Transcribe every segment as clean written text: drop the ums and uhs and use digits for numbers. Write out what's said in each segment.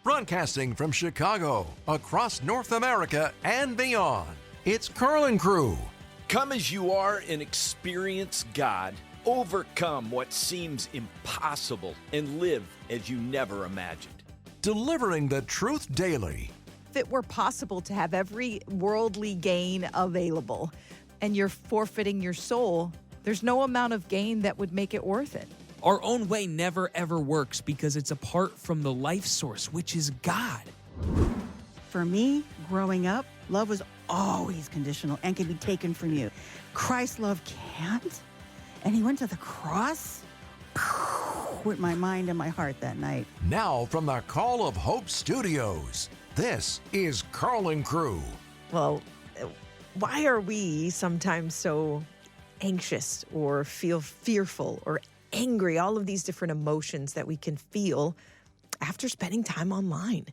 Broadcasting from Chicago, across North America and beyond, it's Carlin Crew. Come as you are and experience God. Overcome what seems impossible and live as you never imagined. Delivering the truth daily. If it were possible to have every worldly gain available and you're forfeiting your soul, there's no amount of gain that would make it worth it. Our own way never ever works because it's apart from the life source, which is God. For me, growing up, love was always conditional and can be taken from you. Christ's love can't. And he went to the cross with my mind and my heart that night. Now from the Call of Hope Studios, this is Carlin Crew. Well, why are we sometimes so anxious or feel fearful or angry, all of these different emotions that we can feel after spending time online?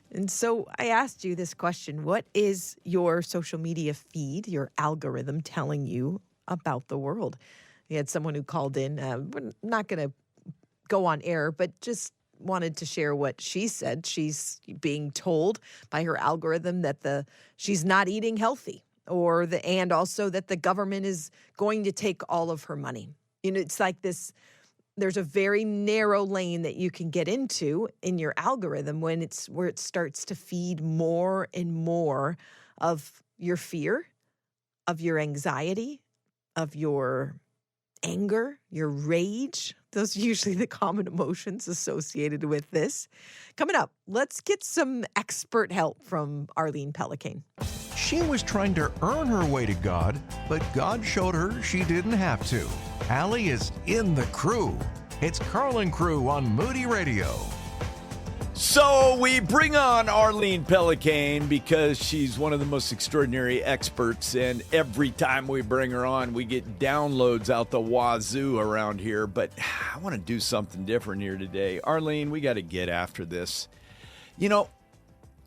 And so I asked you this question: what is your social media feed, your algorithm telling you about the world? You had someone who called in. We're not going to go on air, but just wanted to share what she said. She's being told by her algorithm that she's not eating healthy, and also that the government is going to take all of her money. You know, it's like this. There's a very narrow lane that you can get into in your algorithm where it starts to feed more and more of your fear, of your anxiety, of your anger, your rage. Those are usually the common emotions associated with this. Coming up, let's get some expert help from Arlene Pellicane. She was trying to earn her way to God, but God showed her she didn't have to. Allie is in the crew. It's Carlin Crew on Moody Radio. So we bring on Arlene Pellicane because she's one of the most extraordinary experts, and every time we bring her on, we get downloads out the wazoo around here. But I want to do something different here today. Arlene, we got to get after this. You know,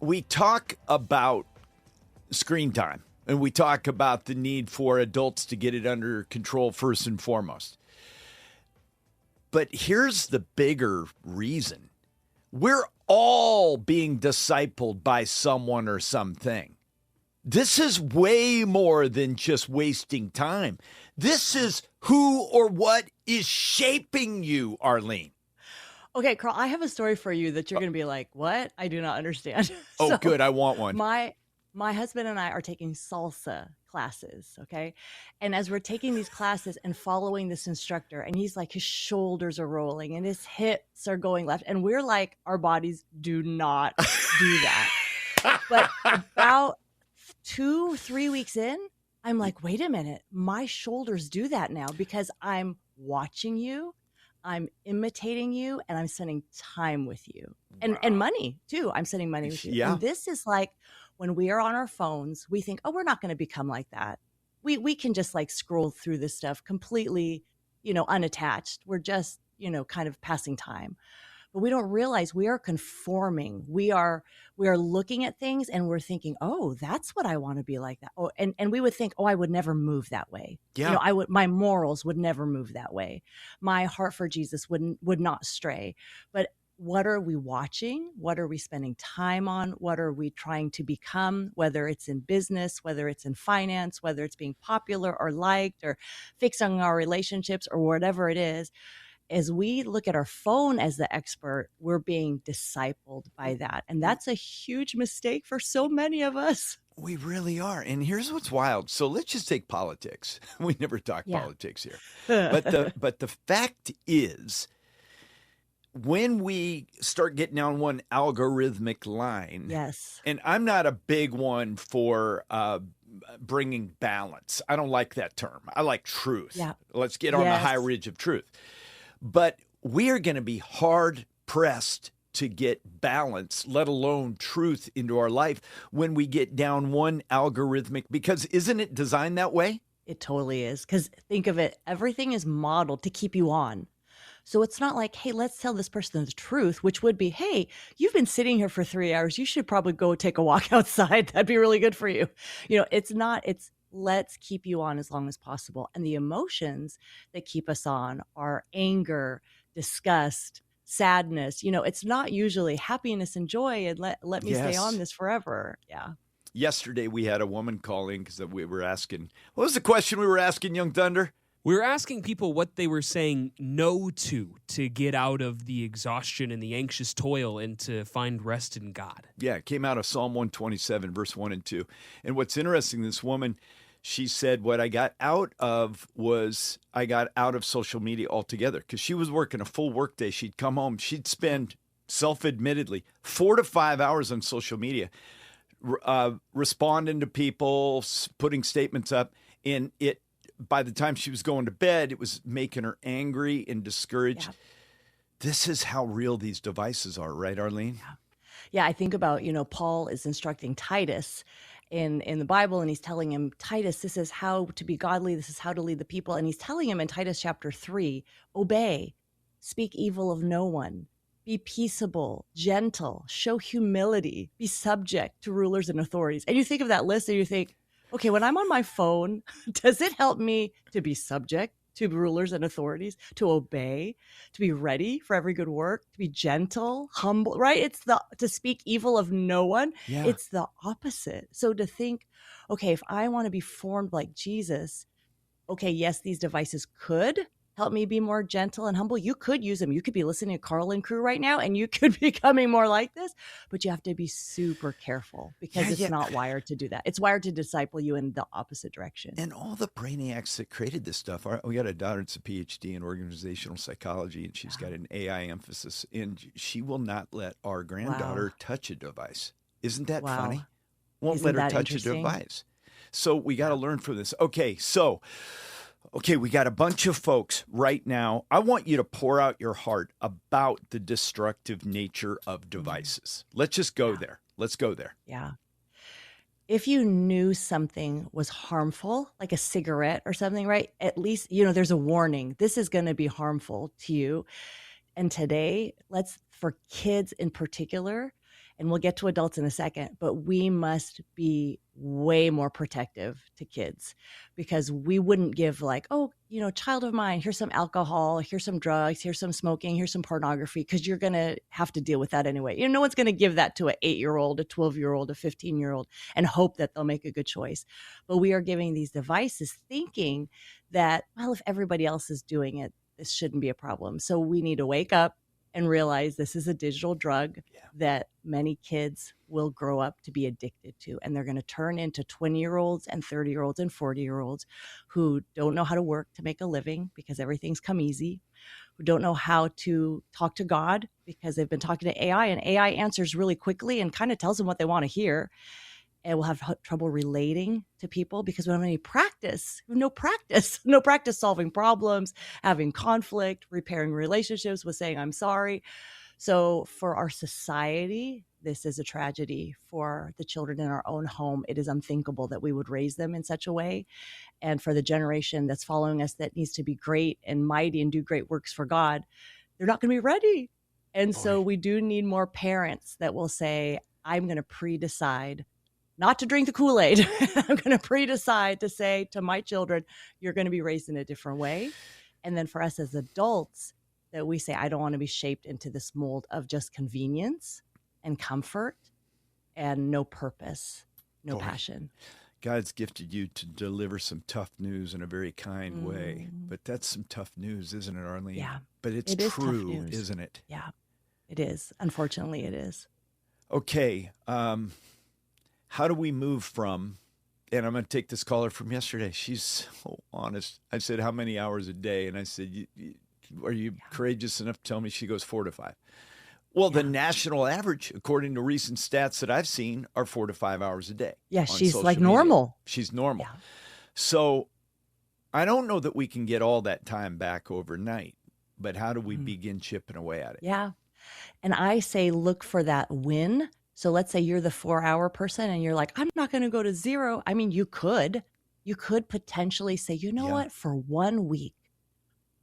we talk about screen time, and we talk about the need for adults to get it under control first and foremost. But here's the bigger reason. We're all being discipled by someone or something. This is way more than just wasting time. This is who or what is shaping you, Arlene. Okay, Carl, I have a story for you that you're going to be like, what? I do not understand. Oh, good. I want one. My husband and I are taking salsa classes, okay? And as we're taking these classes and following this instructor, and he's like, his shoulders are rolling and his hips are going left. And we're like, our bodies do not do that. But about 2-3 weeks in, I'm like, wait a minute, my shoulders do that now because I'm watching you, I'm imitating you, and I'm spending time with you. And money too. I'm spending money with you. Yeah. And this is like, when we are on our phones, we think, oh, we're not going to become like that. We can just like scroll through this stuff completely, unattached. We're just, kind of passing time. But we don't realize we are conforming. We are looking at things and we're thinking, oh, that's what I want to be like that. Oh, and we would think, oh, I would never move that way. Yeah. My morals would never move that way. My heart for Jesus would not stray. But what are we watching? What are we spending time on? What are we trying to become, whether it's in business, whether it's in finance, whether it's being popular or liked or fixing our relationships or whatever it is? As we look at our phone as the expert, we're being discipled by that. And that's a huge mistake for so many of us. We really are. And here's what's wild. So let's just take politics. We never talk politics here. But the fact is, when we start getting down one algorithmic line, yes, and I'm not a big one for bringing balance. I don't like that term. I like truth. Yeah. Let's get on the high ridge of truth. But we are going to be hard pressed to get balance, let alone truth into our life when we get down one algorithmic, because isn't it designed that way? It totally is. Because think of it, everything is modeled to keep you on. So it's not like, hey, let's tell this person the truth, which would be, hey, you've been sitting here for 3 hours. You should probably go take a walk outside. That'd be really good for you. It's not, it's let's keep you on as long as possible. And the emotions that keep us on are anger, disgust, sadness. It's not usually happiness and joy and let me stay on this forever. Yeah. Yesterday, we had a woman call in because we were asking, what was the question we were asking, Young Thunder? We were asking people what they were saying no to get out of the exhaustion and the anxious toil and to find rest in God. Yeah, it came out of Psalm 127, verse 1 and 2. And what's interesting, this woman, she said, what I got out of social media altogether, because she was working a full workday. She'd come home. She'd spend, self-admittedly, 4 to 5 hours on social media, responding to people, putting statements up. And by the time she was going to bed, it was making her angry and discouraged. Yeah. This is how real these devices are, right, Arlene? Yeah, I think about, Paul is instructing Titus in the Bible, and he's telling him, Titus, this is how to be godly. This is how to lead the people. And he's telling him in Titus chapter 3, obey, speak evil of no one, be peaceable, gentle, show humility, be subject to rulers and authorities. And you think of that list and you think, okay, when I'm on my phone, does it help me to be subject to rulers and authorities, to obey, to be ready for every good work, to be gentle, humble, right? It's to speak evil of no one. Yeah. It's the opposite. So to think, okay, if I want to be formed like Jesus, okay, yes, these devices could help me be more gentle and humble. You could use them. You could be listening to Carl and Crew right now, and you could be becoming more like this, but you have to be super careful because it's not wired to do that. It's wired to disciple you in the opposite direction. And all the brainiacs that created this stuff, we got a daughter that's a PhD in organizational psychology, and she's got an AI emphasis, and she will not let our granddaughter touch a device. Isn't that funny? Won't let her touch a device. So we got to learn from this. Okay, we got a bunch of folks right now. I want you to pour out your heart about the destructive nature of devices. Let's just go there. Let's go there. Yeah. If you knew something was harmful, like a cigarette or something, right? At least, there's a warning. This is going to be harmful to you. And today, for kids in particular, and we'll get to adults in a second, but we must be way more protective to kids because we wouldn't give child of mine, here's some alcohol, here's some drugs, here's some smoking, here's some pornography, because you're going to have to deal with that anyway. No one's going to give that to an 8-year-old, a 12-year-old, a 15-year-old and hope that they'll make a good choice. But we are giving these devices thinking that, well, if everybody else is doing it, this shouldn't be a problem. So we need to wake up and realize this is a digital drug that many kids will grow up to be addicted to. And they're going to turn into 20-year-olds and 30-year-olds and 40-year-olds who don't know how to work to make a living because everything's come easy, who don't know how to talk to God because they've been talking to AI, and AI answers really quickly and kind of tells them what they want to hear. And we'll have trouble relating to people because we don't have any practice. We have no practice solving problems, having conflict, repairing relationships with saying, I'm sorry. So for our society, this is a tragedy. For the children in our own home, it is unthinkable that we would raise them in such a way. And for the generation that's following us that needs to be great and mighty and do great works for God, they're not going to be ready. And so we do need more parents that will say, I'm going to pre-decide not to drink the Kool-Aid. I'm going to pre-decide to say to my children, you're going to be raised in a different way. And then for us as adults, that we say, I don't want to be shaped into this mold of just convenience and comfort and no purpose, no passion. God's gifted you to deliver some tough news in a very kind way. But that's some tough news, isn't it, Arlene? Yeah. But it's true, isn't it? Yeah, it is. Unfortunately, it is. Okay. How do we move from, and I'm going to take this caller from yesterday. She's so honest. I said, how many hours a day? And I said, are you courageous enough to tell me? She goes 4 to 5. Well, the national average, according to recent stats that I've seen, are 4 to 5 hours a day. Yeah, she's like normal. Media. She's normal. Yeah. So I don't know that we can get all that time back overnight, but how do we begin chipping away at it? Yeah. And I say, look for that win. So let's say you're the 4-hour person and you're like, I'm not going to go to 0. I mean, you could potentially say, you know what, for 1 week,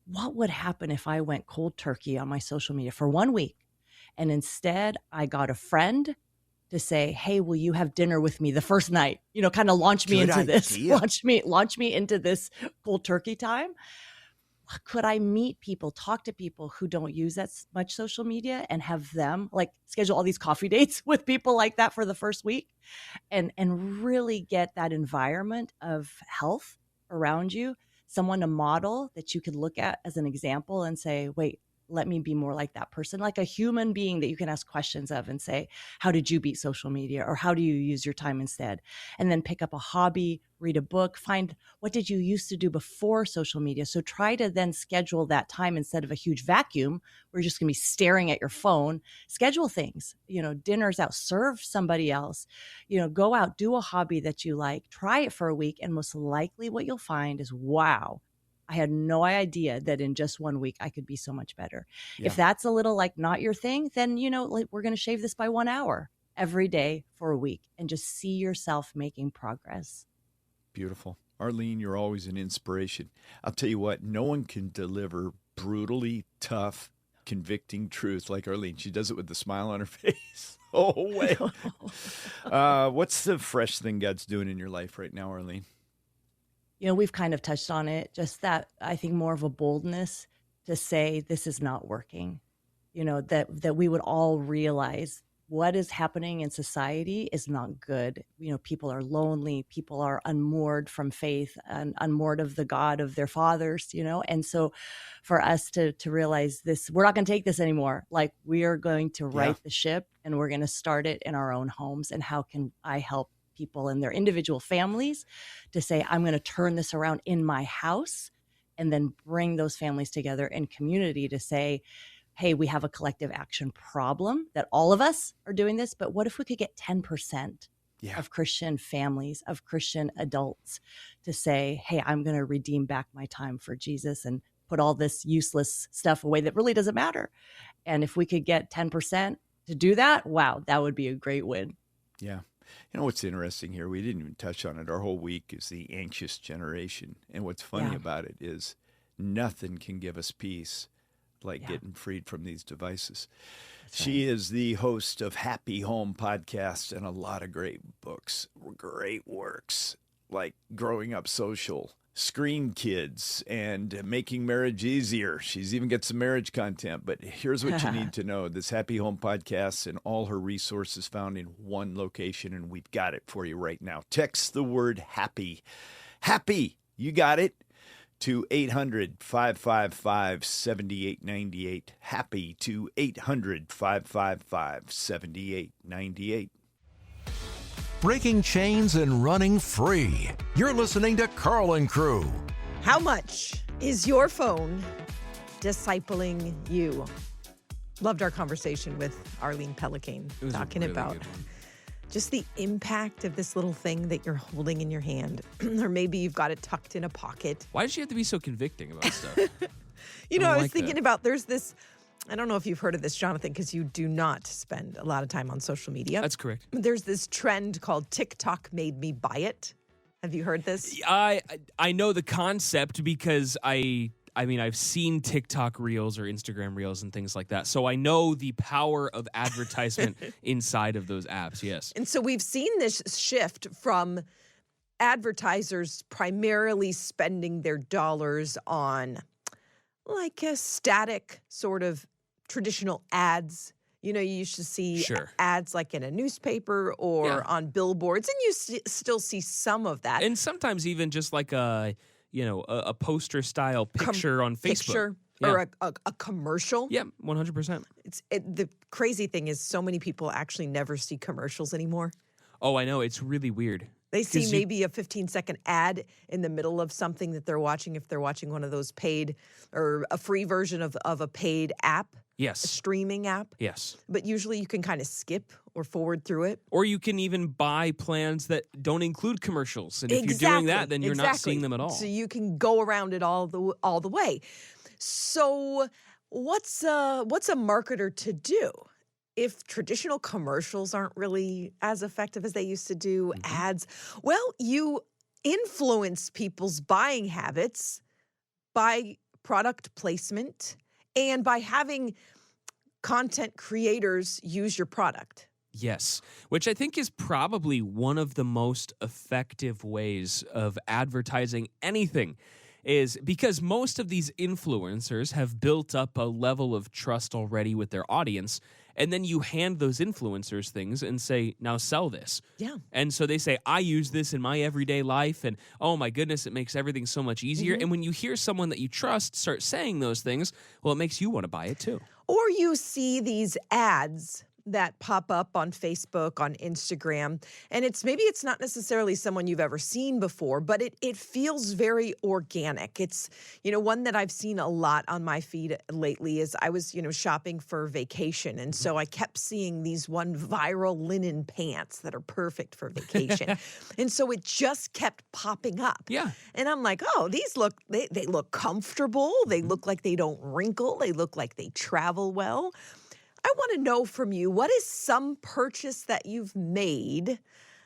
what would happen if I went cold turkey on my social media for 1 week? And instead I got a friend to say, hey, will you have dinner with me the first night? Kind of launch me into this, launch me into this cold turkey time. could I meet people, talk to people who don't use that much social media and have them like schedule all these coffee dates with people like that for the first week and really get that environment of health around you, someone to model that you could look at as an example and say, wait, let me be more like that person, like a human being that you can ask questions of and say, how did you beat social media? Or how do you use your time instead? And then pick up a hobby, read a book, find what did you used to do before social media? So try to then schedule that time instead of a huge vacuum where you're just going to be staring at your phone. Schedule things, dinners out, serve somebody else, go out, do a hobby that you like, try it for a week. And most likely what you'll find is, wow, I had no idea that in just 1 week I could be so much better. Yeah. If that's a little like not your thing, then, we're going to shave this by 1 hour every day for a week and just see yourself making progress. Beautiful. Arlene, you're always an inspiration. I'll tell you what, no one can deliver brutally tough, convicting truth like Arlene. She does it with a smile on her face. Oh, wait. What's the fresh thing God's doing in your life right now, Arlene? We've kind of touched on it, just that I think more of a boldness to say this is not working, that we would all realize what is happening in society is not good. People are lonely, people are unmoored from faith and unmoored of the God of their fathers, and so for us to realize this, we're not going to take this anymore. Like we are going to right the ship and we're going to start it in our own homes. And how can I help people and their individual families to say, I'm going to turn this around in my house and then bring those families together in community to say, hey, we have a collective action problem that all of us are doing this, but what if we could get 10% of Christian families, of Christian adults to say, hey, I'm going to redeem back my time for Jesus and put all this useless stuff away that really doesn't matter. And if we could get 10% to do that, wow, that would be a great win. Yeah. You know what's interesting here? We didn't even touch on it. Our whole week is the anxious generation. And what's funny about it is nothing can give us peace like getting freed from these devices. She is the host of Happy Home Podcast and a lot of great books, great works like Growing Up Social, Screen Kids, and Making Marriage Easier. She's even got some marriage content. But here's what you need to know. This Happy Home Podcast and all her resources found in one location, and we've got it for you right now. Text the word happy. Happy, you got it, to 800-555-7898. Happy to 800-555-7898. Breaking chains and running free. You're listening to Carl and Crew. How much is your phone discipling you? Loved our conversation with Arlene Pellicane talking about just the impact of this little thing that you're holding in your hand. Or maybe you've got it tucked in a pocket. Why does she have to be so convicting about stuff? I was thinking about, there's this, I don't know if you've heard of this, Jonathan, because you do not spend a lot of time on social media. That's correct. There's this trend called TikTok made me buy it. Have you heard this? I know the concept because I've seen TikTok reels or Instagram reels and things like that. So I know the power of advertisement inside of those apps, yes. And so we've seen this shift from advertisers primarily spending their dollars on like a static sort of traditional ads. You used to see ads like in a newspaper or on billboards, and you still see some of that. And sometimes even just like a poster style picture on Facebook. Or a commercial. Yeah, 100%. The crazy thing is so many people actually never see commercials anymore. Oh, I know. It's really weird. They see maybe a 15-second ad in the middle of something that they're watching, if they're watching one of those paid or a free version of a paid app. Yes. A streaming app. Yes. But usually you can kind of skip or forward through it. Or you can even buy plans that don't include commercials. And if you're doing that, then you're not seeing them at all. So you can go around it all the way. So what's a marketer to do? If traditional commercials aren't really as effective as they used to do, ads, well, you influence people's buying habits by product placement and by having content creators use your product. Yes, which I think is probably one of the most effective ways of advertising anything. is because most of these influencers have built up a level of trust already with their audience. And then you hand those influencers things and say, now sell this. Yeah. And so they say, I use this in my everyday life. And oh my goodness, it makes everything so much easier. And when you hear someone that you trust start saying those things, well, it makes you want to buy it too. Or you see these ads that pop up on Facebook, on Instagram, and maybe it's not necessarily someone you've ever seen before, but it feels very organic. It's, one that I've seen a lot on my feed lately is I was, shopping for vacation, and so I kept seeing these one viral linen pants that are perfect for vacation. And so it just kept popping up. Yeah. And I'm like, oh, these they look comfortable. They look like they don't wrinkle. They look like they travel well. I want to know from you, what is some purchase that you've made?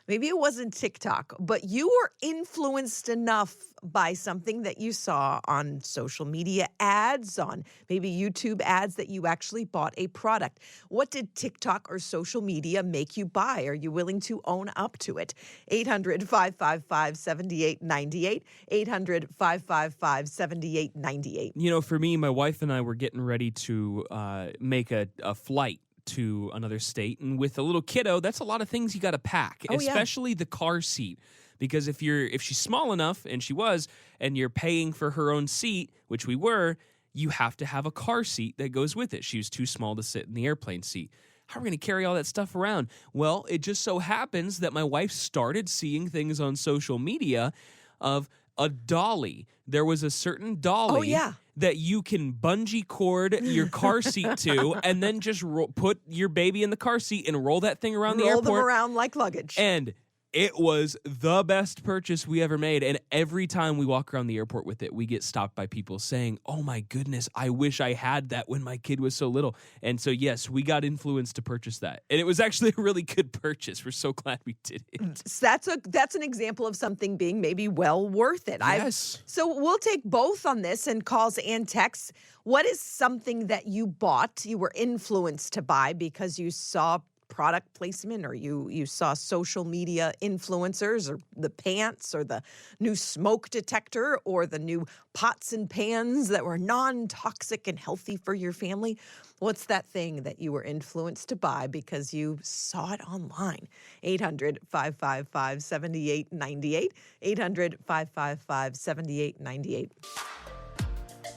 Maybe it wasn't TikTok, but you were influenced enough by something that you saw on social media ads, on maybe YouTube ads, that you actually bought a product. What did TikTok or social media make you buy? Are you willing to own up to it? 800-555-7898, 800-555-7898. For me, my wife and I were getting ready to make a flight to another state, and with a little kiddo, that's a lot of things you got to pack, especially the car seat, because if she's small enough, and she was, and you're paying for her own seat, which we were, you have to have a car seat that goes with it. She was too small to sit in the airplane seat. How are we going to carry all that stuff around? Well, it just so happens that my wife started seeing things on social media of a dolly. There was a certain dolly that you can bungee cord your car seat to, and then just put your baby in the car seat and roll that thing around the airport. Roll them around like luggage. And it was the best purchase we ever made. And every time we walk around the airport with it, we get stopped by people saying, oh my goodness, I wish I had that when my kid was so little. And so, yes, we got influenced to purchase that. And it was actually a really good purchase. We're so glad we did it. That's an example of something being maybe well worth it. Yes. So we'll take both on this and calls and texts. What is something that you bought, you were influenced to buy because you saw product placement, or you saw social media influencers, or the pants, or the new smoke detector, or the new pots and pans that were non-toxic and healthy for your family? What's that thing that you were influenced to buy because you saw it online? 800-555-7898, 800-555-7898.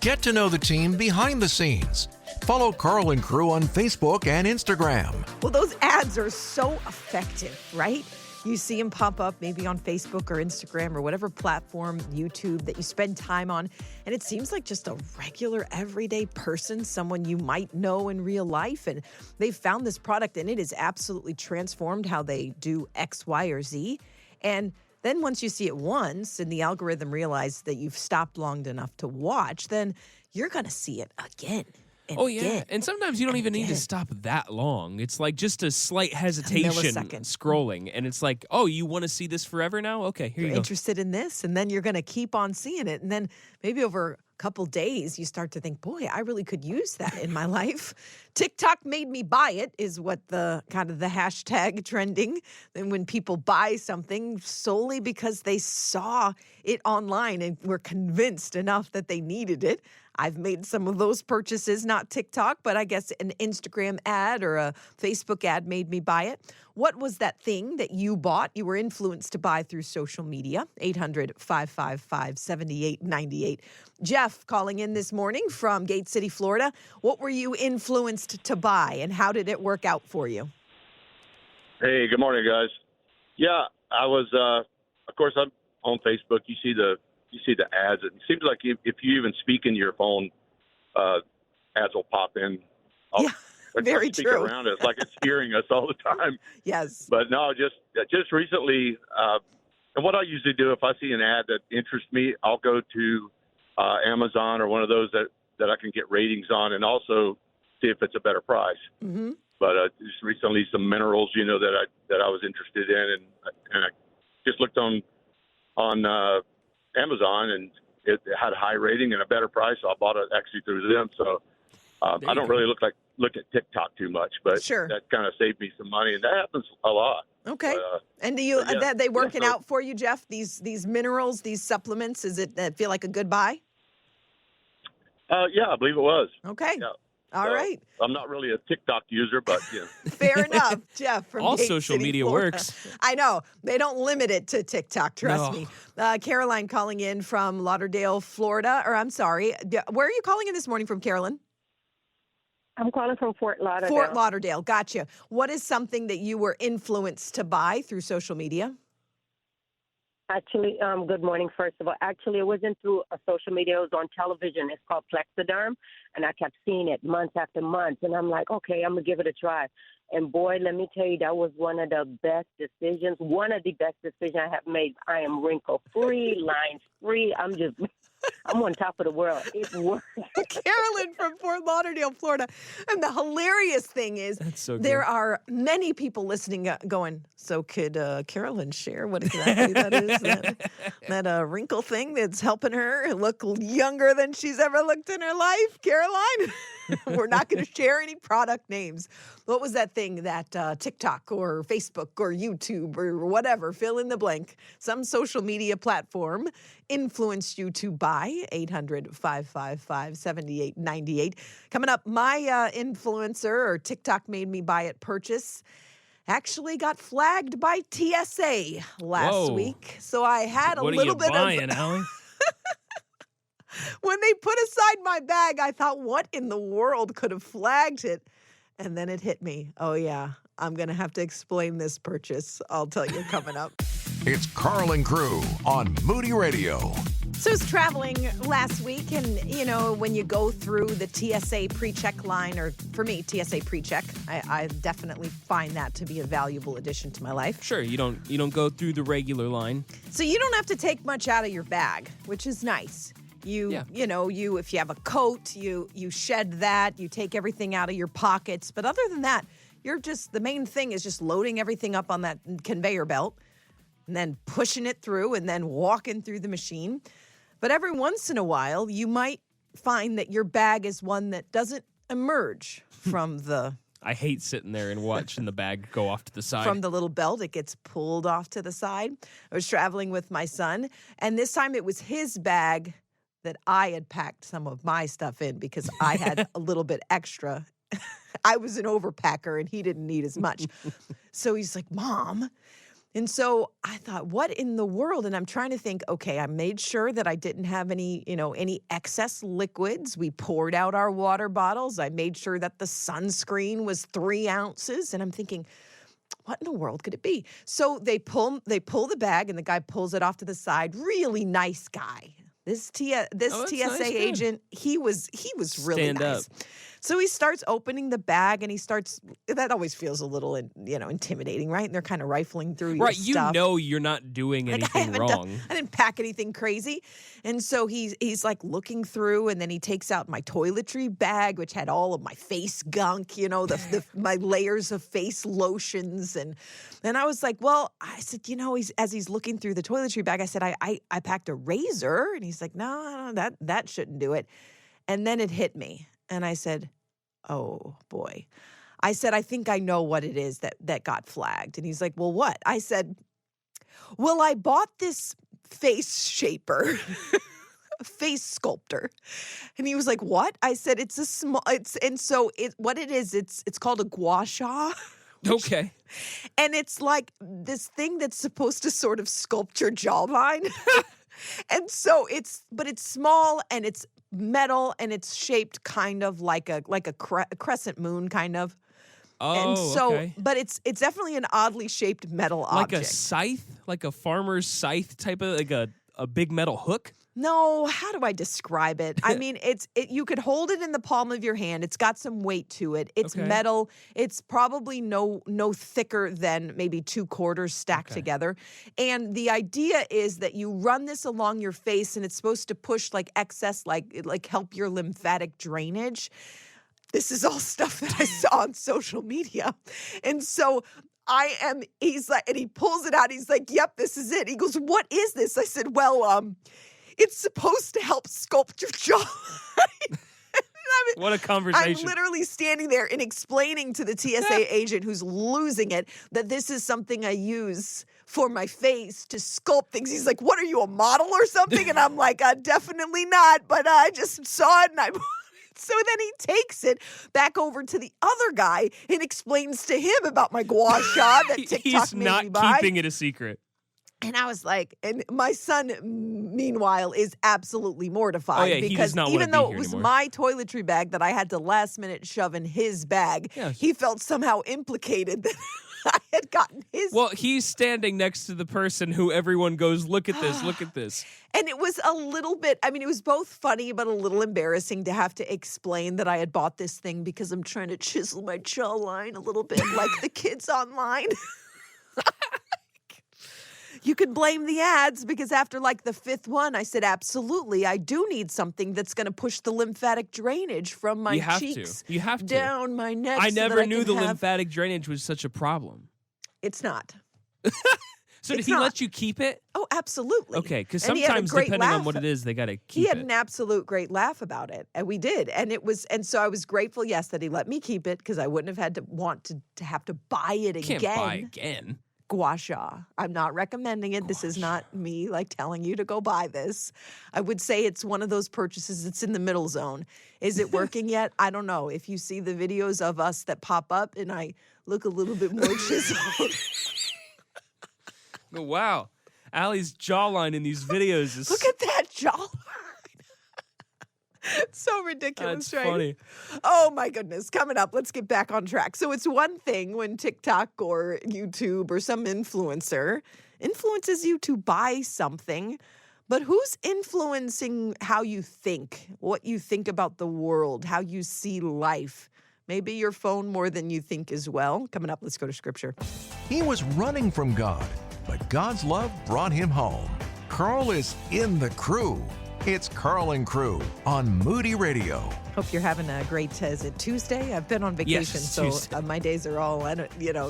Get to know the team behind the scenes. Follow Carl and Crew on Facebook and Instagram. Well, those ads are so effective, right? You see them pop up maybe on Facebook or Instagram or whatever platform, YouTube, that you spend time on, and it seems like just a regular, everyday person, someone you might know in real life, and they've found this product, and it has absolutely transformed how they do X, Y, or Z. And then once you see it once and the algorithm realizes that you've stopped long enough to watch, then you're going to see it again. And sometimes you don't even need to stop that long. It's like just a slight hesitation scrolling, and it's like, oh, you want to see this forever now? Okay, here you go. Interested in this, and then you're going to keep on seeing it, and then maybe over a couple days you start to think, boy, I really could use that in my life. TikTok made me buy it is what the kind of the hashtag trending. And when people buy something solely because they saw it online and were convinced enough that they needed it. I've made some of those purchases, not TikTok, but I guess an Instagram ad or a Facebook ad made me buy it. What was that thing that you bought, you were influenced to buy through social media? 800-555-7898. Jeff calling in this morning from Gate City, Florida. What were you influenced to buy, and how did it work out for you? Hey, good morning, guys. Yeah, I was, of course, I'm on Facebook. You see the ads. It seems like if you even speak in your phone, ads will pop in. Very true. Around us like it's hearing us all the time. Yes. But no, just recently, and what I usually do if I see an ad that interests me, I'll go to Amazon or one of those that I can get ratings on, and also see if it's a better price. Mm-hmm. But just recently, some minerals, that I was interested in, and I just looked on Amazon, and it had a high rating and a better price. So I bought it actually through them. So I don't really look at TikTok too much, but Sure. that kind of saved me some money, and that happens a lot. Okay. But, and do you that they working so- out for you, Jeff? These minerals, these supplements, is it feel like a good buy? Yeah, I believe it was. Okay. Yeah. All right. I'm not really a TikTok user, but Fair enough, Jeff. From All Gate social City, media Florida. works. I know. They don't limit it to TikTok, trust No. me. Caroline calling in from Lauderdale, Florida. Or I'm sorry. Where are you calling in this morning from, Carolyn? I'm calling from Fort Lauderdale. Fort Lauderdale. Gotcha. What is something that you were influenced to buy through social media? Actually, good morning, first of all. Actually, it wasn't through a social media. It was on television. It's called Plexiderm, and I kept seeing it month after month. And I'm like, okay, I'm going to give it a try. And, boy, let me tell you, that was one of the best decisions I have made. I am wrinkle-free, line-free. I'm on top of the world. It works. Carolyn from Fort Lauderdale, Florida. And the hilarious thing is there are many people listening going, so could Carolyn share what exactly that is? That wrinkle thing that's helping her look younger than she's ever looked in her life, Caroline? We're not going to share any product names. What was that thing that TikTok or Facebook or YouTube or whatever, fill in the blank, some social media platform influenced you to buy? 800-555-7898. Coming up, my influencer or TikTok made me buy it purchase actually got flagged by TSA last week. So I had a little bit buying, Allie? When they put aside my bag, I thought, what in the world could have flagged it? And then it hit me. Oh, yeah, I'm going to have to explain this purchase. I'll tell you coming up. It's Carl and Crew on Moody Radio. So I was traveling last week, and, you know, when you go through the TSA pre-check line, or for me, TSA pre-check, I definitely find that to be a valuable addition to my life. Sure, you don't go through the regular line. So you don't have to take much out of your bag, which is nice. You know, if you have a coat, you shed that, you take everything out of your pockets. But other than that, the main thing is just loading everything up on that conveyor belt and then pushing it through and then walking through the machine. But every once in a while, you might find that your bag is one that doesn't emerge from the... I hate sitting there and watching the bag go off to the side. From the little belt, it gets pulled off to the side. I was traveling with my son, and this time it was his bag that I had packed some of my stuff in because I had a little bit extra. I was an overpacker and he didn't need as much. So he's like, Mom. And so I thought, what in the world? And I'm trying to think, okay, I made sure that I didn't have any excess liquids. We poured out our water bottles. I made sure that the sunscreen was 3 ounces. And I'm thinking, what in the world could it be? So they pull the bag and the guy pulls it off to the side. Really nice guy. This TSA nice, agent, he was really Stand nice. up. So he starts opening the bag and that always feels a little, intimidating, right? And they're kind of rifling through your stuff. Right, you know you're not doing anything wrong. I didn't pack anything crazy. And so he's like looking through, and then he takes out my toiletry bag, which had all of my face gunk, my layers of face lotions. And I was like, well, I said, as he's looking through the toiletry bag, I said, I packed a razor. And he's like, no, that shouldn't do it. And then it hit me. And I said, oh, boy. I said, I think I know what it is that got flagged. And he's like, well, what? I said, well, I bought this face shaper, face sculptor. And he was like, what? I said, it's called a gua sha. Okay. And it's like this thing that's supposed to sort of sculpt your jawline. And so it's small and it's metal and it's shaped kind of like a crescent moon kind of. Oh, and so, okay. But it's definitely an oddly shaped metal object. Like a scythe? Like a farmer's scythe type of, like a big metal hook? No, how do I describe it? I mean, you could hold it in the palm of your hand. It's got some weight to it. It's metal. It's probably no thicker than maybe 2 quarters stacked together. And the idea is that you run this along your face, and it's supposed to push like excess, like help your lymphatic drainage. This is all stuff that I saw on social media. And so he's like, and he pulls it out. He's like, yep, this is it. He goes, what is this? I said, well, it's supposed to help sculpt your jawline. And What a conversation. I'm literally standing there and explaining to the TSA agent who's losing it that this is something I use for my face to sculpt things. He's like, what are you, a model or something? And I'm like, definitely not, but I just saw it and I... So then he takes it back over to the other guy and explains to him about my gua sha that TikTok He's made not me buy. keeping it a secret. And I was like, and my son, meanwhile, is absolutely mortified. Oh, yeah, he because does not even wanna be though it here was anymore. my toiletry bag that I had to last minute shove in his bag, Yeah. he felt somehow implicated that I had gotten his. Well, he's standing next to the person who everyone goes, look at this, look at this. And it was a little bit, I mean, it was both funny but a little embarrassing to have to explain that I had bought this thing because I'm trying to chisel my jawline a little bit like the kids online. You can blame the ads because after like the fifth one, I said, absolutely, I do need something that's going to push the lymphatic drainage from my cheeks You have to. down my neck. I so that never knew can the have... lymphatic drainage was such a problem. It's not. So did It's he not. let you keep it? Oh, absolutely. Okay, because And he had a sometimes great depending on laugh. what it is, they got to He keep had it. an absolute great laugh about it, and we did. And it was, and so I was grateful, yes, that he let me keep it because I wouldn't have had to want to have to buy it again. Can't buy again. Gua sha. I'm not recommending it. This is not me like telling you to go buy this. I would say it's one of those purchases that's in the middle zone. Is it working yet? I don't know. If you see the videos of us that pop up and I look a little bit more chiseled. Oh, wow. Allie's jawline in these videos is Look at that jawline. So ridiculous, That's right? funny. Oh my goodness. Coming up, let's get back on track. So it's one thing when TikTok or YouTube or some influencer influences you to buy something, but who's influencing how you think, what you think about the world, how you see life? Maybe your phone more than you think as well. Coming up, let's go to scripture. He was running from God, but God's love brought him home. Carl is in the crew. It's Carl and Crew on Moody Radio. Hope you're having a great, is it Tuesday? I've been on vacation, it's so Tuesday. my days are all,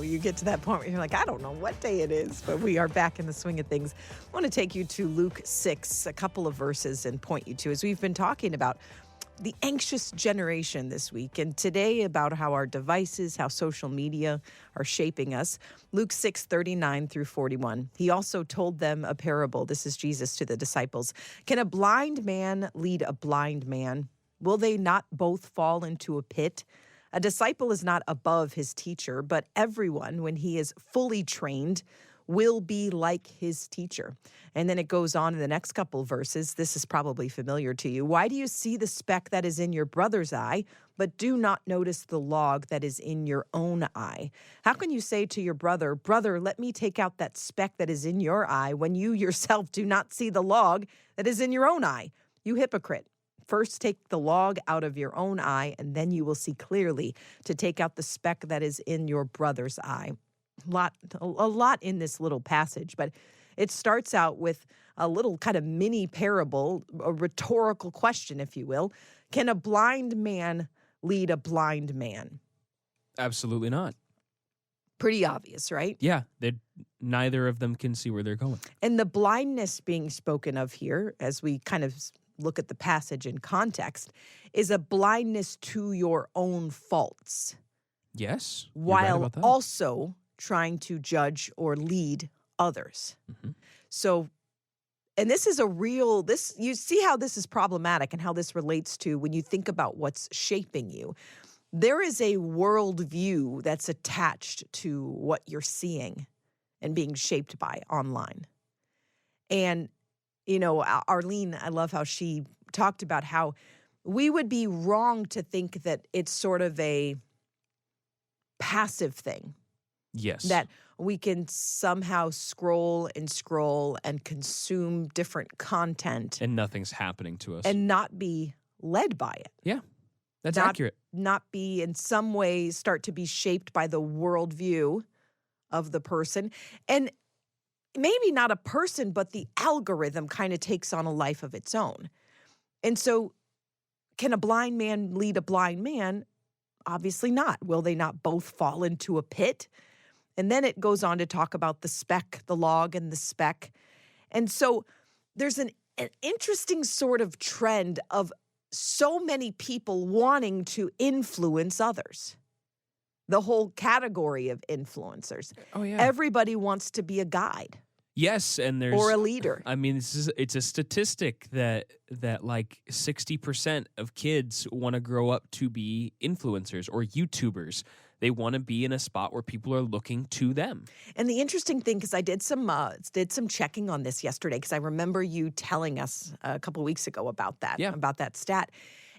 you get to that point where you're like, I don't know what day it is, but we are back in the swing of things. I want to take you to Luke 6, a couple of verses, and point you to, as we've been talking about the anxious generation this week, and today about how our devices, how social media are shaping us. Luke 6:39 through 41. He also told them a parable. This is Jesus to the disciples. Can a blind man lead a blind man? Will they not both fall into a pit? A disciple is not above his teacher, but everyone, when he is fully trained, will be like his teacher. And then it goes on in the next couple of verses. This is probably familiar to you. Why do you see the speck that is in your brother's eye, but do not notice the log that is in your own eye? How can you say to your brother, brother, let me take out that speck that is in your eye, when you yourself do not see the log that is in your own eye? You hypocrite. First take the log out of your own eye, and then you will see clearly to take out the speck that is in your brother's eye. A lot in this little passage, but it starts out with a little kind of mini parable, a rhetorical question, if you will. Can a blind man lead a blind man? Absolutely not. Pretty obvious, right? Yeah, neither of them can see where they're going. And the blindness being spoken of here, as we kind of look at the passage in context, is a blindness to your own faults. Yes. You're right While about that. also trying to judge or lead others. Mm-hmm. So, and this is you see how this is problematic and how this relates to when you think about what's shaping you. There is a worldview that's attached to what you're seeing and being shaped by online. And, Arlene, I love how she talked about how we would be wrong to think that it's sort of a passive thing. Yes. That we can somehow scroll and consume different content And nothing's happening to us. and not be led by it. Yeah, that's Not- accurate. Not be in some ways start to be shaped by the worldview of the person. And maybe not a person, but the algorithm kind of takes on a life of its own. And so can a blind man lead a blind man? Obviously not. Will they not both fall into a pit? And then it goes on to talk about the speck, the log and the speck. And so there's an interesting sort of trend of so many people wanting to influence others. The whole category of influencers. Oh, yeah. Everybody wants to be a guide. Yes, and there's or a leader. I mean, it's a statistic that like 60% of kids want to grow up to be influencers or YouTubers. They want to be in a spot where people are looking to them. And the interesting thing, because I did some checking on this yesterday, because I remember you telling us a couple of weeks ago about that stat.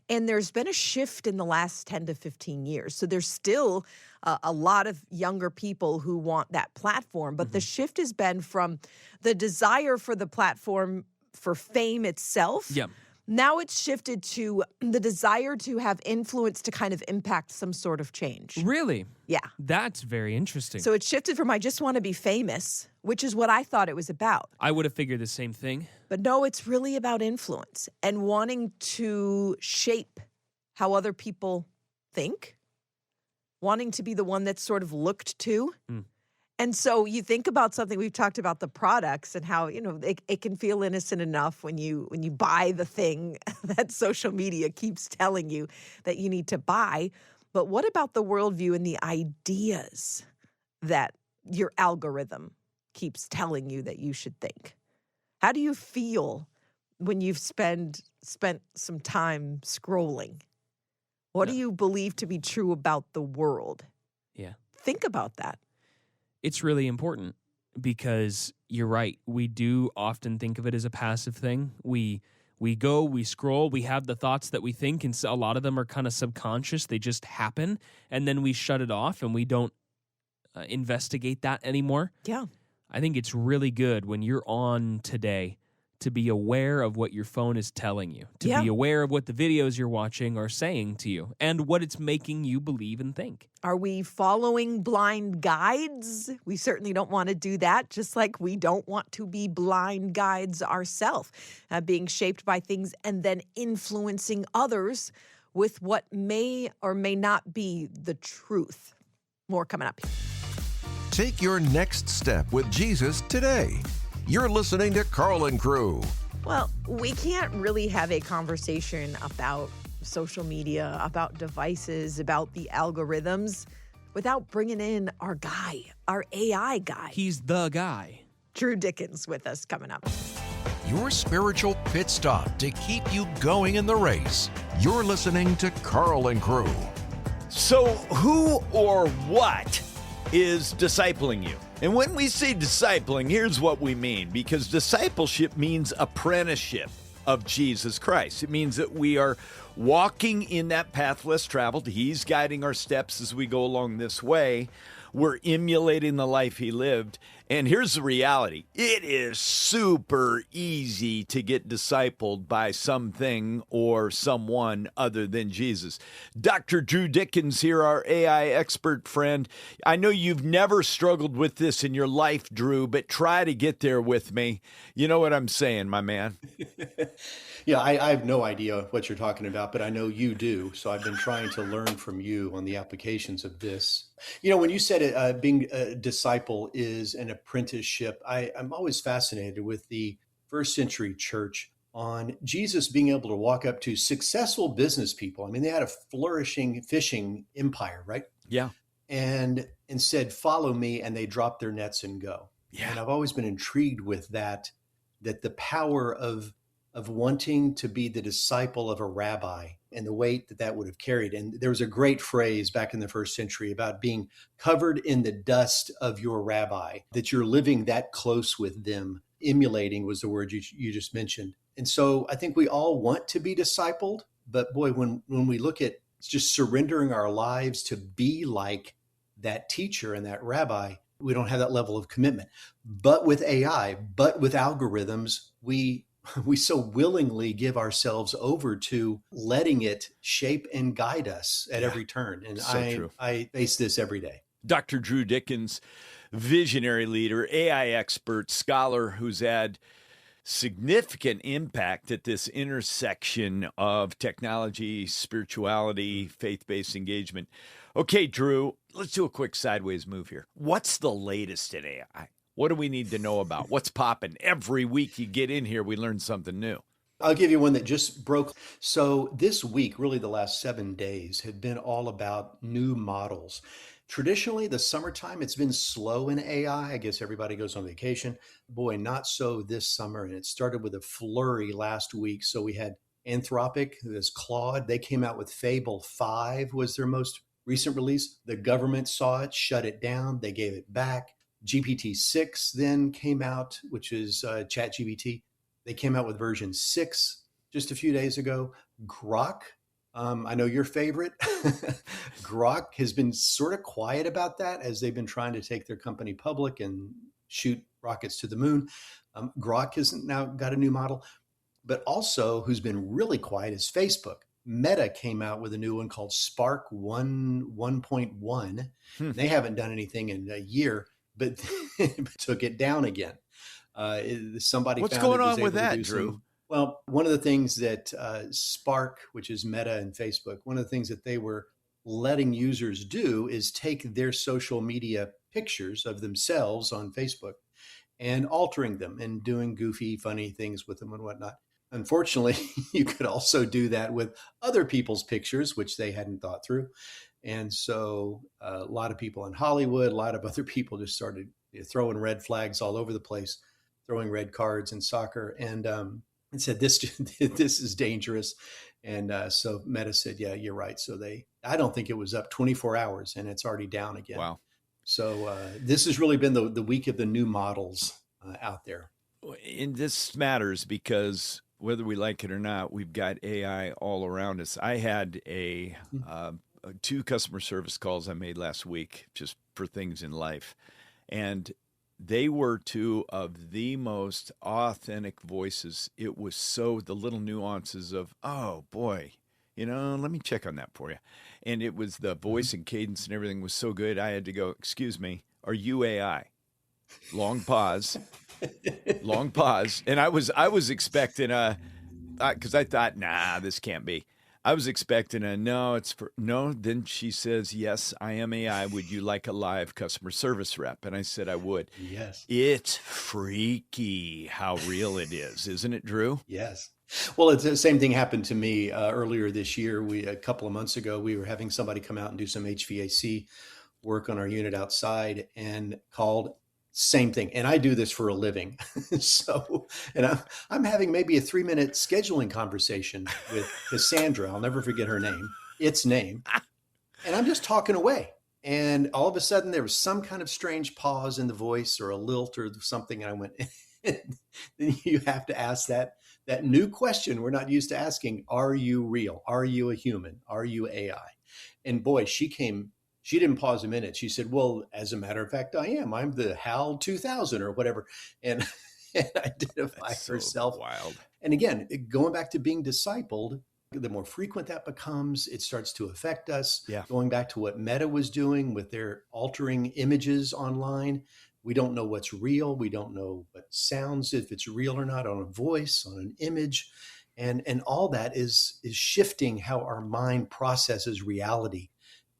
And there's been a shift in the last 10 to 15 years. So there's still a lot of younger people who want that platform. But the shift has been from the desire for the platform for fame itself. Yeah. Now it's shifted to the desire to have influence to kind of impact some sort of change. Really? Yeah. That's very interesting. So it shifted from I just want to be famous, which is what I thought it was about. I would have figured the same thing. But no, it's really about influence and wanting to shape how other people think, wanting to be the one that's sort of looked to. And so you think about something, we've talked about the products and how, it can feel innocent enough when you buy the thing that social media keeps telling you that you need to buy. But what about the worldview and the ideas that your algorithm keeps telling you that you should think? How do you feel when you've spent some time scrolling? What do you believe to be true about the world? Yeah. Think about that. It's really important because you're right. We do often think of it as a passive thing. We go, we scroll, we have the thoughts that we think, and so a lot of them are kind of subconscious. They just happen, and then we shut it off, and we don't investigate that anymore. Yeah. I think it's really good when you're on today to be aware of what your phone is telling you, to be aware of what the videos you're watching are saying to you, and what it's making you believe and think. Are we following blind guides? We certainly don't want to do that, just like we don't want to be blind guides ourselves, being shaped by things and then influencing others with what may or may not be the truth. More coming up. Take your next step with Jesus today. You're listening to Carl and Crew. Well, we can't really have a conversation about social media, about devices, about the algorithms without bringing in our guy, our AI guy. He's the guy. Drew Dickens with us coming up. Your spiritual pit stop to keep you going in the race. You're listening to Carl and Crew. So who or what is discipling you? And when we say discipling, here's what we mean, because discipleship means apprenticeship of Jesus Christ. It means that we are walking in that path less traveled. He's guiding our steps as we go along this way. We're emulating the life he lived. And here's the reality. It is super easy to get discipled by something or someone other than Jesus. Dr. Drew Dickens here, our AI expert friend. I know you've never struggled with this in your life, Drew, but try to get there with me. You know what I'm saying, my man? Yeah, I have no idea what you're talking about, but I know you do. So I've been trying to learn from you on the applications of this. When you said it, being a disciple is an apprenticeship, I'm always fascinated with the first century church on Jesus being able to walk up to successful business people. I mean, they had a flourishing fishing empire, right? Yeah. And said, follow me, and they dropped their nets and go. Yeah. And I've always been intrigued with that the power of wanting to be the disciple of a rabbi and the weight that would have carried. And there was a great phrase back in the first century about being covered in the dust of your rabbi, that you're living that close with them. Emulating was the word you just mentioned. And so I think we all want to be discipled, but boy, when we look at just surrendering our lives to be like that teacher and that rabbi, we don't have that level of commitment. But with AI, but with algorithms, we so willingly give ourselves over to letting it shape and guide us at every turn. And So I face this every day. Dr. Drew Dickens, visionary leader, AI expert, scholar who's had significant impact at this intersection of technology, spirituality, faith-based engagement. Okay, Drew, let's do a quick sideways move here. What's the latest in AI? What do we need to know about? What's popping? Every week you get in here, we learn something new. I'll give you one that just broke. So this week, really the last 7 days, had been all about new models. Traditionally, the summertime, it's been slow in AI. I guess everybody goes on vacation. Boy, not so this summer. And it started with a flurry last week. So we had Anthropic, this Claude. They came out with Fable 5 was their most recent release. The government saw it, shut it down. They gave it back. GPT-6 then came out, which is ChatGPT. They came out with version 6 just a few days ago. Grok, I know your favorite. Grok has been sort of quiet about that as they've been trying to take their company public and shoot rockets to the moon. Grok has now got a new model, but also who's been really quiet is Facebook. Meta came out with a new one called Spark 1.1. They haven't done anything in a year, but took it down again. Somebody What's found going it was on with able to that, do Drew? Well, one of the things that Spark, which is Meta and Facebook, one of the things that they were letting users do is take their social media pictures of themselves on Facebook and altering them and doing goofy, funny things with them and whatnot. Unfortunately, you could also do that with other people's pictures, which they hadn't thought through. And so a lot of people in Hollywood, a lot of other people just started throwing red flags all over the place, throwing red cards in soccer, and said this is dangerous. And so Meta said, yeah, you're right. So I don't think it was up 24 hours, and it's already down again. Wow. So this has really been the week of the new models out there. And this matters because whether we like it or not, we've got AI all around us. I had two customer service calls I made last week just for things in life. And they were two of the most authentic voices. It was so the little nuances of, oh boy, let me check on that for you. And it was the voice and cadence and everything was so good. I had to go, excuse me, are you AI? Long pause. Long pause. And I was expecting because I thought, nah, this can't be. I was expecting no. Then she says, yes, I am AI. Would you like a live customer service rep? And I said, I would. Yes. It's freaky how real it is. Isn't it, Drew? Yes. Well, it's the same thing happened to me earlier this year. A couple of months ago, we were having somebody come out and do some HVAC work on our unit outside and called. Same thing. And I do this for a living. And I'm having maybe a 3-minute scheduling conversation with Cassandra. I'll never forget her name, its name. And I'm just talking away. And all of a sudden there was some kind of strange pause in the voice or a lilt or something. And I went, then you have to ask that new question we're not used to asking. Are you real? Are you a human? Are you AI? And boy, she didn't pause a minute. She said, well, as a matter of fact, I am. I'm the HAL 2000 or whatever. And identify herself. Wild. And again, going back to being discipled, the more frequent that becomes, it starts to affect us. Yeah. Going back to what Meta was doing with their altering images online, we don't know what's real. We don't know what sounds, if it's real or not, on a voice, on an image. And all that is shifting how our mind processes reality.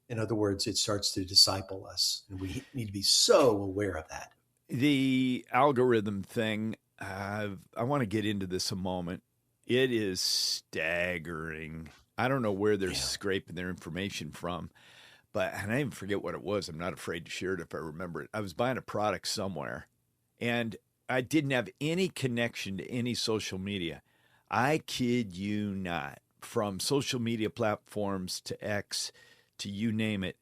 In other words, it starts to disciple us, and we need to be so aware of that. The algorithm thing, I want to get into this a moment. It is staggering. I don't know where they're scraping their information from, and I even forget what it was. I'm not afraid to share it if I remember it. I was buying a product somewhere, and I didn't have any connection to any social media. I kid you not. From social media platforms to X to you name it,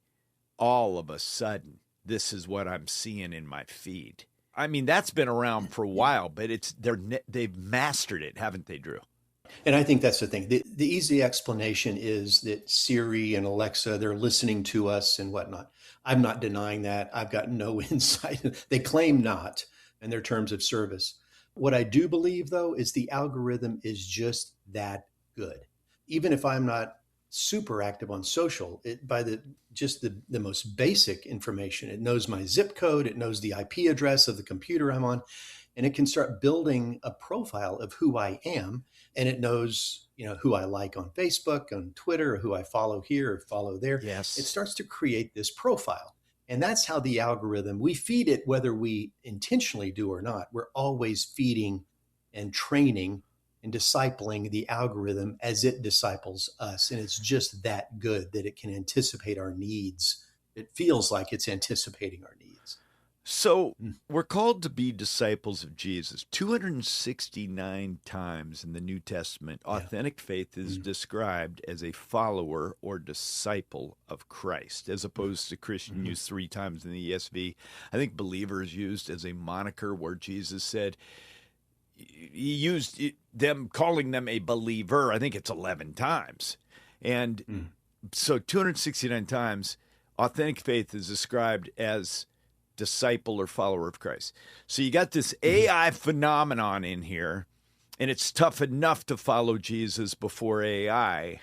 all of a sudden, this is what I'm seeing in my feed. I mean, that's been around for a while, but they've mastered it, haven't they, Drew? And I think that's the thing. The easy explanation is that Siri and Alexa, they're listening to us and whatnot. I'm not denying that. I've got no insight. They claim not in their terms of service. What I do believe, though, is the algorithm is just that good. Even if I'm not super active on social, by the most basic information. It knows my zip code, it knows the IP address of the computer I'm on, and it can start building a profile of who I am. And it knows, who I like on Facebook, on Twitter, or who I follow here or follow there. Yes. It starts to create this profile. And that's how the algorithm, we feed it whether we intentionally do or not. We're always feeding and training and discipling the algorithm as it disciples us. And it's just that good that it can anticipate our needs. It feels like it's anticipating our needs. So we're called to be disciples of Jesus. 269 times in the New Testament, authentic faith is described as a follower or disciple of Christ, as opposed to Christian used 3 times in the ESV. I think believer is used as a moniker where Jesus said, he used them, calling them a believer. I think it's 11 times. And so 269 times, authentic faith is described as disciple or follower of Christ. So you got this AI phenomenon in here, and it's tough enough to follow Jesus before AI.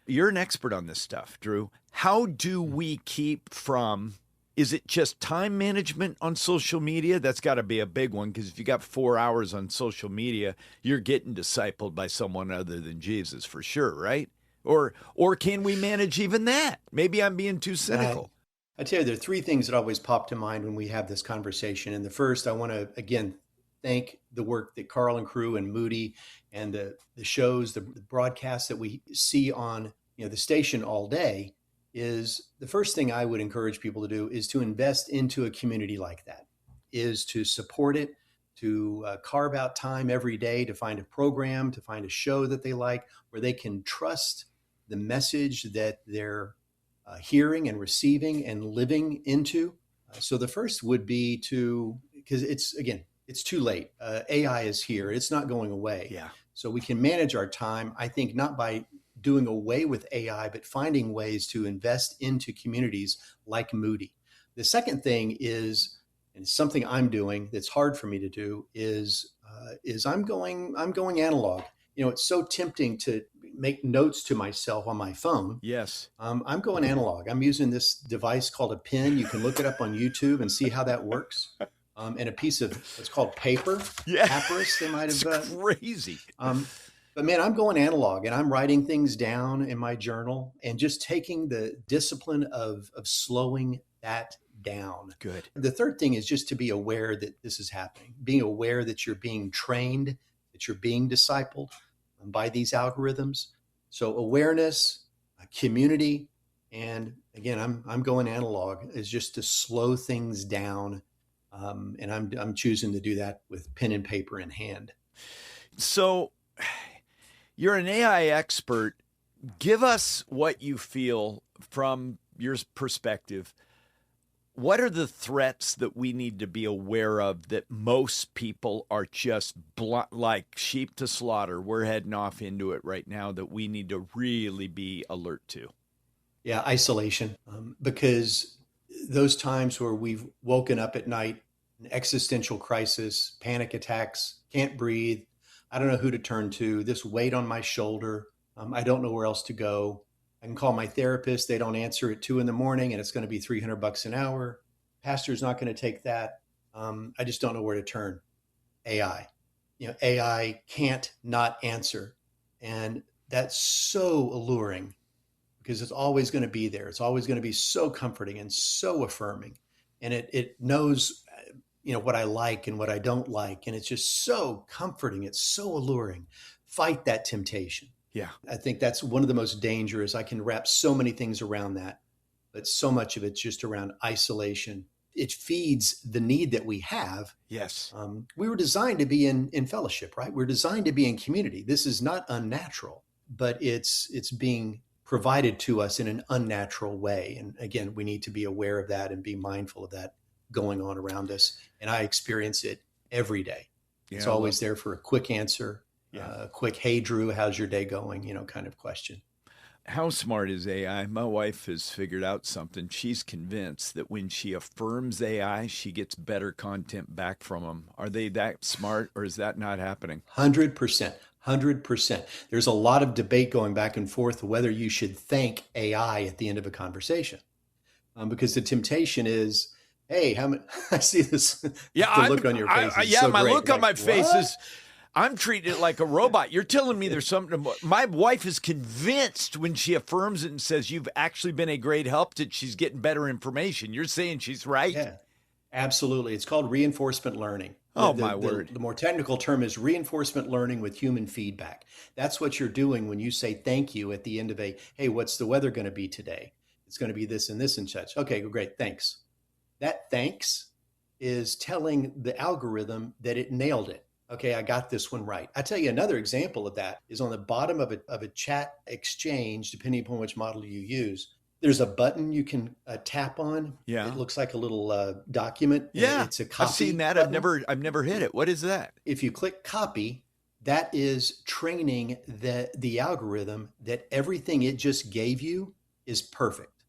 You're an expert on this stuff, Drew. How do we keep from, is it just time management on social media? That's got to be a big one, because if you got 4 hours on social media, you're getting discipled by someone other than Jesus for sure, right? Or can we manage even that? Maybe I'm being too cynical. I tell you, there are 3 things that always pop to mind when we have this conversation. And the first, I want to, again, thank the work that Carl and crew and Moody and the shows, the broadcasts that we see on the station all day. Is the first thing I would encourage people to do is to invest into a community like that, is to support it, to carve out time every day to find a program, to find a show that they like, where they can trust the message that they're hearing and receiving and living into. So the first would be because it's too late. AI is here. It's not going away. Yeah. So we can manage our time, I think, not by doing away with AI, but finding ways to invest into communities like Moody. The second thing is, and it's something I'm doing that's hard for me to do, is I'm going analog. It's so tempting to make notes to myself on my phone. Yes. I'm going analog. I'm using this device called a pen. You can look it up on YouTube and see how that works. And a piece of what's called paper, papyrus, they might have. It's crazy. But man, I'm going analog, and I'm writing things down in my journal and just taking the discipline of slowing that down. Good. The third thing is just to be aware that this is happening, being aware that you're being trained, that you're being discipled by these algorithms. So awareness, community, and again, I'm going analog, is just to slow things down. And I'm choosing to do that with pen and paper in hand. So you're an AI expert. Give us what you feel from your perspective. What are the threats that we need to be aware of that most people are just like sheep to slaughter? We're heading off into it right now that we need to really be alert to. Yeah, isolation. Because those times where we've woken up at night, an existential crisis, panic attacks, can't breathe, I don't know who to turn to, this weight on my shoulder, I don't know where else to go. I can call my therapist. They don't answer at 2 a.m. and it's going to be $300 an hour. Pastor's not going to take that. I just don't know where to turn. AI, AI can't not answer. And that's so alluring because it's always going to be there. It's always going to be so comforting and so affirming. And it knows, what I like and what I don't like. And it's just so comforting. It's so alluring. Fight that temptation. Yeah. I think that's one of the most dangerous. I can wrap so many things around that, but so much of it's just around isolation. It feeds the need that we have. Yes. We were designed to be in fellowship, right? We're designed to be in community. This is not unnatural, but it's being provided to us in an unnatural way. And again, we need to be aware of that and be mindful of that going on around us. And I experience it every day. Yeah, it's always there for a quick answer. A quick, hey, Drew, how's your day going? Kind of question. How smart is AI? My wife has figured out something. She's convinced that when she affirms AI, she gets better content back from them. Are they that smart, or is that not happening? 100%. 100%. There's a lot of debate going back and forth whether you should thank AI at the end of a conversation. Because the temptation is, hey, how many, I see this, the look on your face is so my great. Look on my face is, I'm treating it like a robot. You're telling me there's something. My wife is convinced when she affirms it and says you've actually been a great help that she's getting better information. You're saying she's right? Yeah, absolutely. It's called reinforcement learning. Oh, my word. The more technical term is reinforcement learning with human feedback. That's what you're doing when you say thank you at the end of hey, what's the weather going to be today? It's going to be this and this and such. Okay, great, thanks. That thanks is telling the algorithm that it nailed it. Okay, I got this one right. I tell you another example of that is on the bottom of a chat exchange, depending upon which model you use. There's a button you can tap on. Yeah. It looks like a little document. Yeah. It's a copy. I've seen that. Button. I've never hit it. What is that? If you click copy, that is training the algorithm that everything it just gave you is perfect.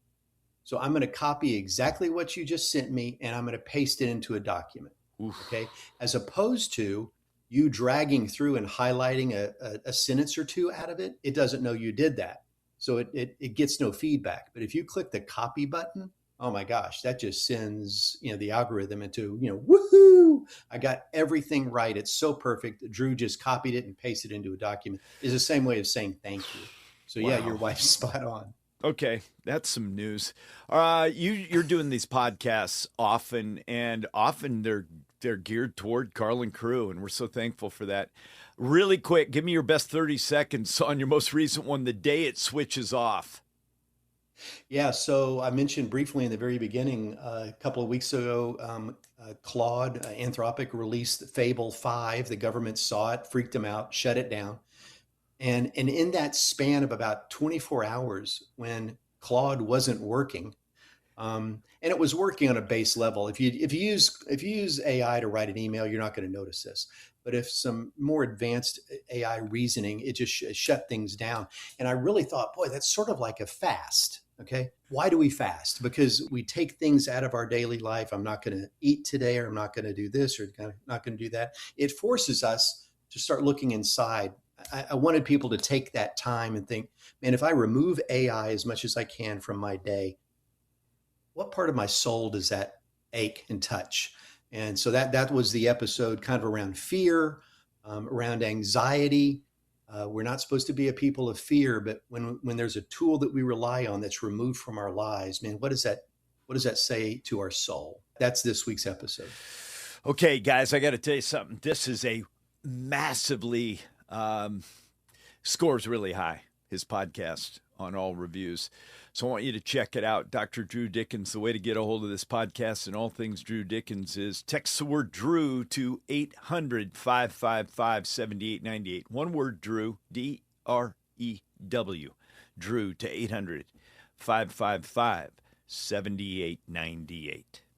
So I'm going to copy exactly what you just sent me, and I'm going to paste it into a document. Oof. Okay. As opposed to you dragging through and highlighting a sentence or two out of it, it doesn't know you did that. So it gets no feedback. But if you click the copy button, oh my gosh, that just sends, the algorithm into, woohoo, I got everything right. It's so perfect. Drew just copied it and pasted it into a document. Is the same way of saying thank you. So yeah, your wife's spot on. Okay, that's some news. You're doing these podcasts often, and often they're geared toward Carl and crew, and we're so thankful for that. Really quick, give me your best 30 seconds on your most recent one, the day it switches off. Yeah, so I mentioned briefly in the very beginning, a couple of weeks ago, Claude, Anthropic released Fable 5. The government saw it, freaked them out, shut it down. And in that span of about 24 hours, when Claude wasn't working, and it was working on a base level. If you use AI to write an email, you're not going to notice this. But if some more advanced AI reasoning, it just shut things down. And I really thought, boy, that's sort of like a fast. Okay, why do we fast? Because we take things out of our daily life. I'm not going to eat today, or I'm not going to do this, or not going to do that. It forces us to start looking inside. I wanted people to take that time and think, man, if I remove AI as much as I can from my day, what part of my soul does that ache and touch? And so that was the episode, kind of around fear, around anxiety. We're not supposed to be a people of fear, but when there's a tool that we rely on that's removed from our lives, man, what does that say to our soul? That's this week's episode. Okay, guys, I got to tell you something. This is a massively scores really high, his podcast on all reviews. So I want you to check it out. Dr. Drew Dickens. The way to get a hold of this podcast and all things Drew Dickens is text the word Drew to 800-555-7898. One word, Drew, D-R-E-W. Drew to 800-555-7898.